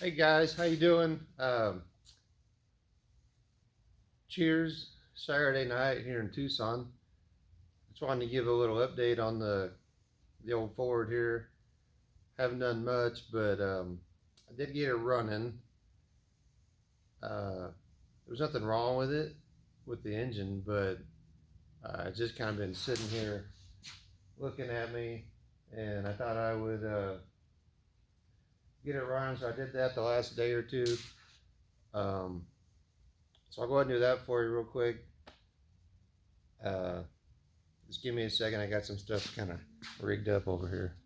Hey guys, how you doing? Cheers! Saturday night here in Tucson. Just wanted to give a little update on the old Ford here. Haven't done much, but I did get it running. There was nothing wrong with it, with the engine, but it's just kind of been sitting here looking at me, and I thought I would get it running. So I did that the last day or two. Um, so I'll go ahead and do that for you real quick. Uh, Just give me a second. I got some stuff kind of rigged up over here.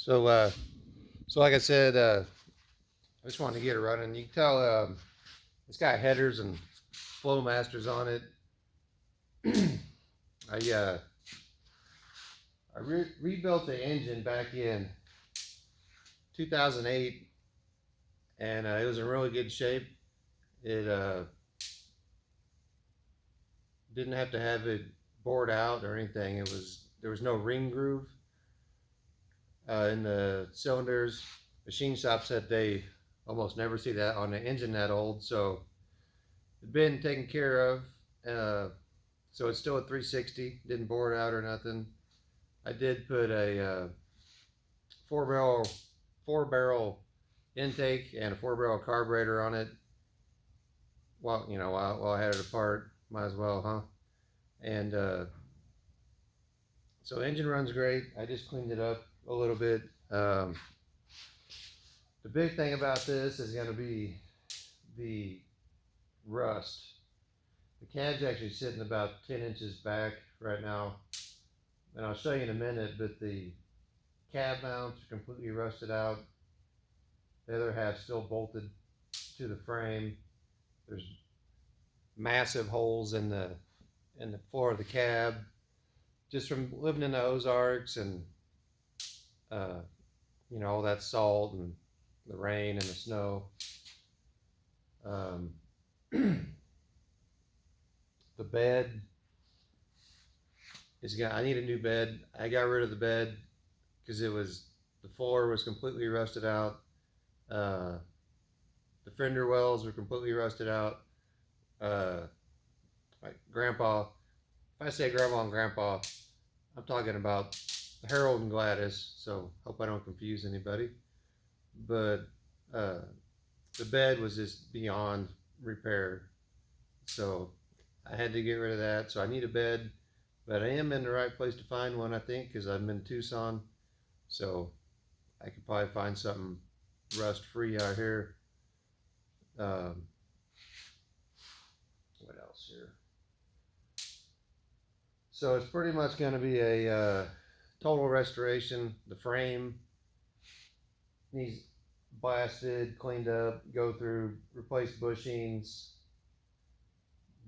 So, uh, so like I said, I just wanted to get it running. You can tell it's got headers and flow masters on it. I rebuilt the engine back in 2008, and it was in really good shape. It didn't have to have it bored out or anything. There was no ring groove in the cylinders. Machine shop said they almost never see that on an engine that old, so it's been taken care of. So it's still a 360. Didn't bore it out or nothing. I did put a four barrel four barrel intake and a 4 barrel carburetor on it. Well, while I had it apart, might as well, huh? And so the engine runs great. I just cleaned it up a little bit. Um, the big thing about this is going to be the rust. The cab's actually sitting about 10 inches back right now, and I'll show you in a minute, but the cab mounts are completely rusted out. The other half still bolted to the frame. There's massive holes in the floor of the cab, just from living in the Ozarks and uh, all that salt and the rain and the snow. Um, the bed is got. I need a new bed. I got rid of the bed because the floor was completely rusted out. The fender wells were completely rusted out. Uh, like grandpa, if I say grandma and grandpa, I'm talking about Harold and Gladys. So hope I don't confuse anybody. But uh, the bed was just beyond repair. So I had to get rid of that. So I need a bed, but I am in the right place to find one, I think, because I'm in Tucson. So I could probably find something rust free out here. Um, what else here? So it's pretty much going to be a total restoration. The frame needs blasted, cleaned up, go through, replace bushings.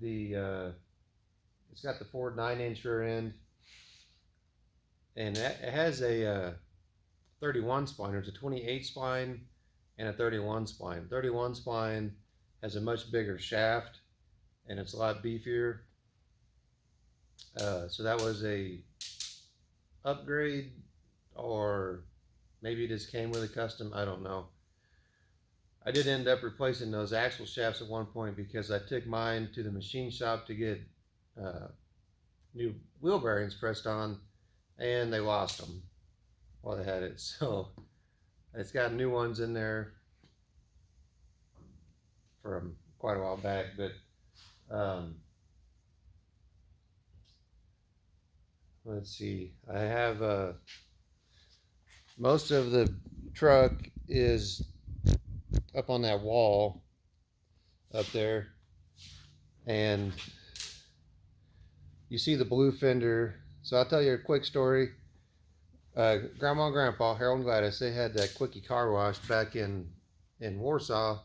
It's got the Ford 9-inch rear end, and it has a 31 spline. There's a 28 spline and a 31 spline. 31 spline has a much bigger shaft and it's a lot beefier. So that was a upgrade, or maybe it just came with a custom, I don't know. I did end up replacing those axle shafts at one point because I took mine to the machine shop to get new wheel bearings pressed on, and they lost them while they had it. So it's got new ones in there from quite a while back, but let's see. I have most of the truck is up on that wall up there, and you see the blue fender. So I'll tell you a quick story. Grandma and Grandpa, Harold and Gladys, they had that quickie car wash back in Warsaw,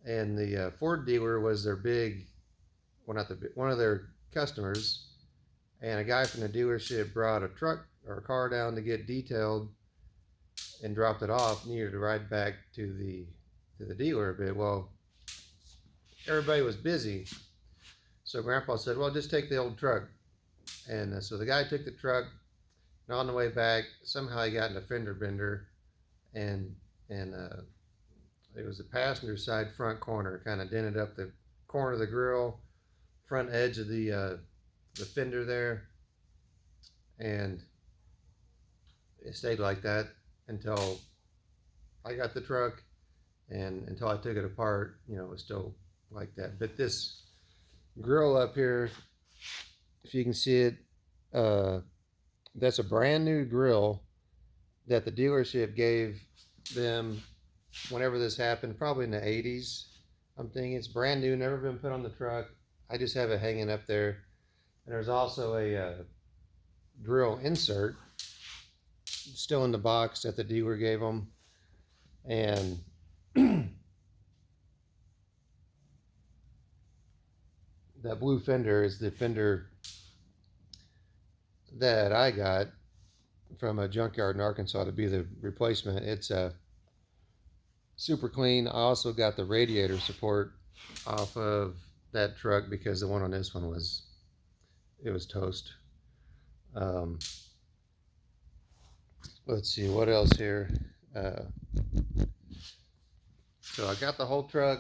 and the Ford dealer was their big, well, not the big, one of their customers, and a guy from the dealership brought a truck or a car down to get detailed and dropped it off, needed to ride back to the dealer a bit. Well, everybody was busy, so Grandpa said, well, just take the old truck. And so the guy took the truck, and on the way back, somehow he got in a fender bender, and it was the passenger side front corner, kind of dented up the corner of the grill, front edge of the fender there, and it stayed like that until I got the truck, and until I took it apart, you know, it was still like that. But this grill up here, if you can see it, that's a brand new grill that the dealership gave them whenever this happened, probably in the 80s. I'm thinking it's brand new, never been put on the truck. I just have it hanging up there. And there's also a grill insert still in the box that the dealer gave them. And that blue fender is the fender that I got from a junkyard in Arkansas to be the replacement. It's super clean. I also got the radiator support off of that truck because the one on this one was toast. Let's see what else here. So I got the whole truck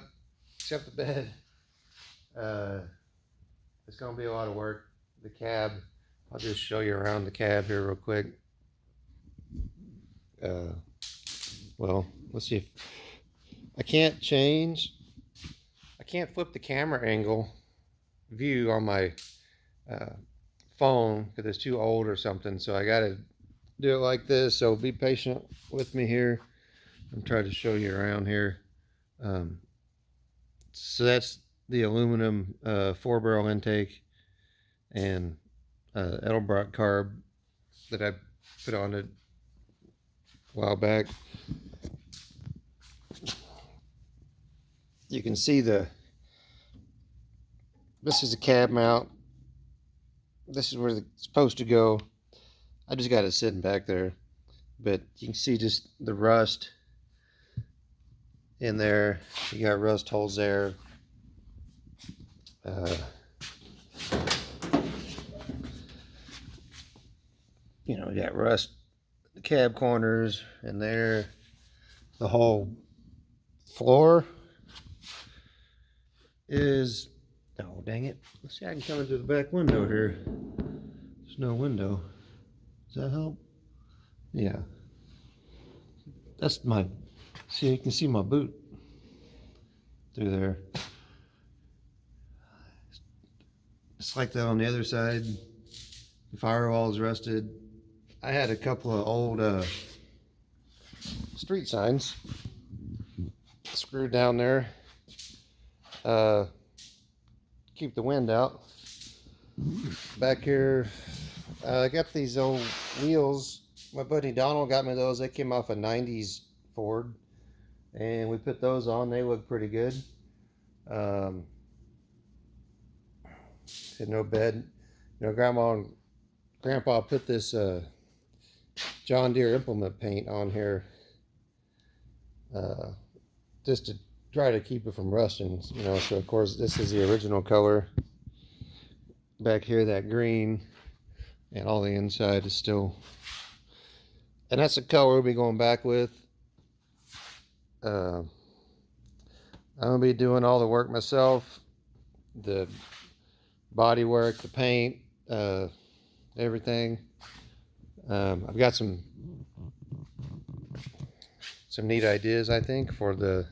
except the bed. It's gonna be a lot of work. The cab, I'll just show you around the cab here real quick. Well, let's see if I can't flip the camera angle view on my phone because it's too old or something, so I gotta do it like this. So be patient with me here. I'm trying to show you around here. So that's the aluminum 4-barrel intake and Edelbrock carb that I put on it a while back. You can see this is a cab mount. This is where it's supposed to go. I just got it sitting back there, but you can see just the rust in there. You got rust holes there. You know, you got rust, the cab corners in there. The whole floor is, oh dang it. Let's see, I can come into the back window here. There's no window. Does that help? Yeah. That's my, see, you can see my boot through there. It's like that on the other side. The firewall is rusted. I had a couple of old street signs screwed down there. Keep the wind out. Back here, I got these old wheels. My buddy Donald got me those. They came off a 90s Ford, and we put those on. They look pretty good. Had no bed. You know, Grandma and Grandpa put this John Deere implement paint on here just to try to keep it from rusting, you know. So of course this is the original color. Back here, that green, and all the inside is still, and that's the color we'll be going back with. I'm gonna be doing all the work myself, the body work, the paint, everything. I've got some neat ideas, I think, for the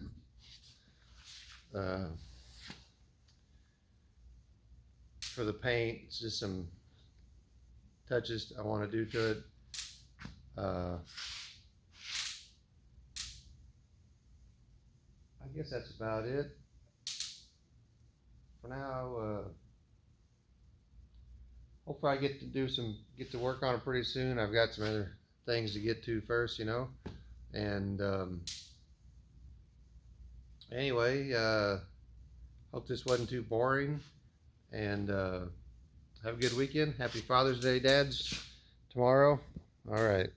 paint. It's just some touches I want to do to it. I guess that's about it for now. Hopefully I get to work on it pretty soon. I've got some other things to get to first, you know. And anyway, hope this wasn't too boring. And have a good weekend. Happy Father's Day, dads, tomorrow. All right.